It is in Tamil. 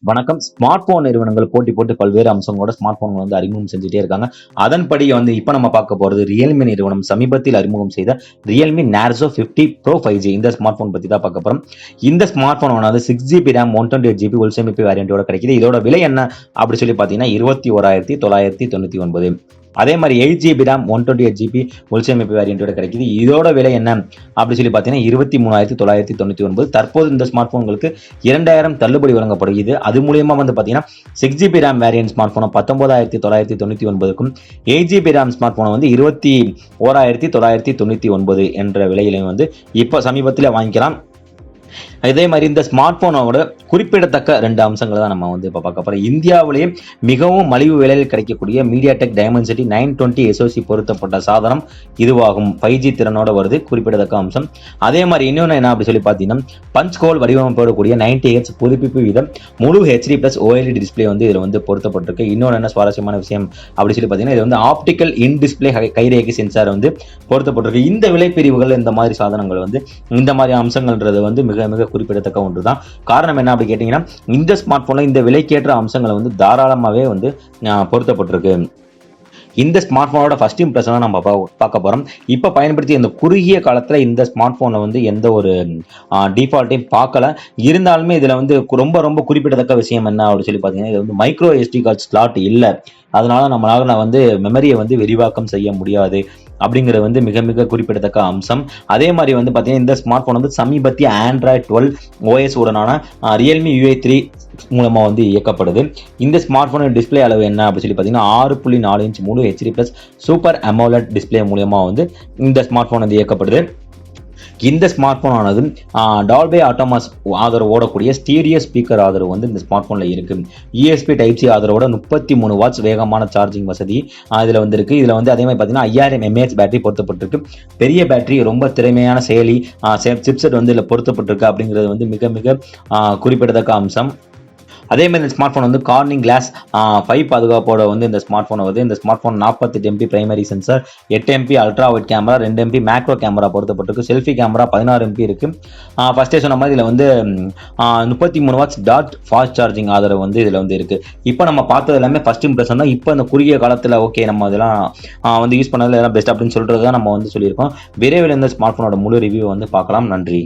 வணக்கம். ஸ்மார்ட் போன் நிறுவனங்கள் போட்டி போட்டு பல்வேறு அம்சங்களோட ஸ்மார்ட் போன்கள் வந்து அறிமுகம் செஞ்சுட்டே இருக்காங்க. அதன்படி வந்து இப்ப நம்ம பார்க்க போறது ரியல்மி நிறுவனம் சமீபத்தில் அறிமுகம் செய்த ரியல்மி நார்சோ 50 ப்ரோ 5G இந்த ஸ்மார்ட் போன் பத்தி தான் பார்க்க போறோம். இந்த ஸ்மார்ட் போன் வந்து 6GB RAM 128GB உள்சேமிப்பு வேரியண்டோட கிடைக்குது. இதோட விலை என்ன அப்படி சொல்லி பார்த்தீங்கன்னா 21,999. அதே மாதிரி 8GB RAM 128GB உள்சேமிப்பு வேரியண்டோட கிடைக்குது. இதோட விலை என்ன அப்படி சொல்லி பார்த்தீங்கன்னா 23,999. தற்போது இந்த ஸ்மார்ட் போன்களுக்கு 2000 தள்ளுபடி வழங்கப்படுகிறது. அது மூலியமா வந்து பார்த்தீங்கன்னா 6GB RAM வேரியன்ட் ஸ்மார்ட் போனை 19,999க்கும் 8GB RAM ஸ்மார்ட் போனை வந்து 21,999 என்ற விலையிலையும் வந்து இப்போ சமீபத்தில் வாங்கிக்கலாம். இதே மாதிரி இந்த ஸ்மார்ட் போனோட குறிப்பிடத்தக்க 2 அம்சங்களை தான் நம்ம வந்து இப்போ பார்க்க போறோம். இந்தியாவிலேயே மிகவும் மலிவு விலையில் கிடைக்கக்கூடிய மீடியாடெக் டைமென்சிட்டி 920 SoC பொருத்தப்பட்ட சாதனம் இதுவாகும். 5G திறனோட வருது, குறிப்பிடத்தக்க அம்சம். அதே மாதிரி இன்னொன்று என்ன அப்படி சொல்லி பார்த்தீங்கன்னா பஞ்ச் கோல் வடிவமைப்போட கூடிய 90Hz புதுப்பிப்பு வீதம் முழு HD+ OLED டிஸ்பிளே வந்து இதில் வந்து பொருத்தப்பட்டிருக்கு. இன்னொன்று என்ன சுவாரஸ்யமான விஷயம் அப்படி சொல்லி பார்த்தீங்கன்னா இது வந்து ஆப்டிக்கல் இன் டிஸ்பிளே கைரேகை சென்சார் வந்து பொருத்தப்பட்டிருக்கு. இந்த விலை பிரிவுகள் இந்த மாதிரி சாதனங்கள் வந்து இந்த மாதிரி அம்சங்கள்ன்றது வந்து மிக மிக குறிப்பிடத்தக்க ஒன்று தான். காரணம் என்ன அப்படி கேட்டீங்கன்னா இந்த ஸ்மார்ட் போன்ல இந்த விலைக்கேற்ற அம்சங்களை வந்து தாராளமாகவே வந்து பொருத்தப்பட்டிருக்கு. இந்த ஸ்மார்ட் போனோட ஃபர்ஸ்ட் இம்ப்ரெஷனை நம்ம பார்க்க போறோம். இப்போ பயன்படுத்தி இந்த குறுகிய காலத்தில் இந்த ஸ்மார்ட் போனை வந்து எந்த ஒரு டிஃபால்ட்டையும் பார்க்கல. இருந்தாலுமே இதில் வந்து ரொம்ப ரொம்ப குறிப்பிடத்தக்க விஷயம் என்ன அப்படின்னு சொல்லி பார்த்தீங்கன்னா இது வந்து மைக்ரோ SD கார்டு ஸ்லாட் இல்லை. அதனால நம்மளால வந்து மெமரியை வந்து விரிவாக்கம் செய்ய முடியாது அப்படிங்கிறது வந்து மிக மிக குறிப்பிடத்தக்க அம்சம். அதே மாதிரி வந்து பார்த்தீங்கன்னா இந்த ஸ்மார்ட் போன் வந்து சமீபத்திய Android 12 OS உடனான ரியல்மி UI 3 மூலமா வந்து இயக்கப்படுது. இந்த ஸ்மார்ட் போன் டிஸ்பிளே அளவு என்ன அப்படி சொல்லி பார்த்தீங்கன்னா 6.4 இன்ச் முழு HD+ சூப்பர் AMOLED டிஸ்பிளே மூலமா வந்து இந்த ஸ்மார்ட் போன் வந்து இயக்கப்படுது. இந்த ஸ்மார்ட் போன் ஆனது டால்பே அட்டாமஸ் ஆதரவு ஓடக்கூடிய ஸ்டீரியோ ஸ்பீக்கர் ஆதரவு வந்து இந்த ஸ்மார்ட் போன்ல இருக்கு. USB Type-C ஆதரவோட 33 வாட்ஸ் வேகமான சார்ஜிங் வசதி இதுல வந்து இருக்கு. இதுல வந்து அதே மாதிரி பார்த்தீங்கன்னா 5000 mAh பேட்டரி பொருத்தப்பட்டிருக்கு. பெரிய பேட்டரி, ரொம்ப திறமையான செயலி சிப்செட் வந்து இதுல பொருத்தப்பட்டிருக்கு அப்படிங்கிறது வந்து மிக மிக குறிப்பிடத்தக்க அம்சம். அதே மாதிரி இந்த ஸ்மார்ட் போன் வந்து கார்னிங் கிளாஸ் 5 பாதுகாப்போட வந்து இந்த ஸ்மார்ட் போன் வருது. இந்த smart phone 48 MP primary sensor, 8 MP ultra wide camera, 2 MP macro camera பொருத்தப்பட்டிருக்கு. செல்ஃபி கேமரா 16 MP இருக்கு. ஃபர்ஸ்டே சொன்ன மாதிரி இதில் வந்து 33 வாட்ஸ் டாட் ஃபாஸ்ட் சார்ஜிங் ஆதரவு வந்து இதில் வந்து இருக்கு. இப்போ நம்ம பார்த்தது எல்லாமே ஃபர்ஸ்ட் இம்ப்ரெஷன் தான். இப்போ இந்த குறுகிய காலத்தில் ஓகே நம்ம இதெல்லாம் வந்து யூஸ் பண்ணதில் எல்லாம் பெஸ்ட் அப்படின்னு சொல்றது தான் நம்ம வந்து சொல்லியிருக்கோம். விரைவில் இந்த ஸ்மார்ட் போனோட முழு ரிவ்யூ வந்து பார்க்கலாம். நன்றி.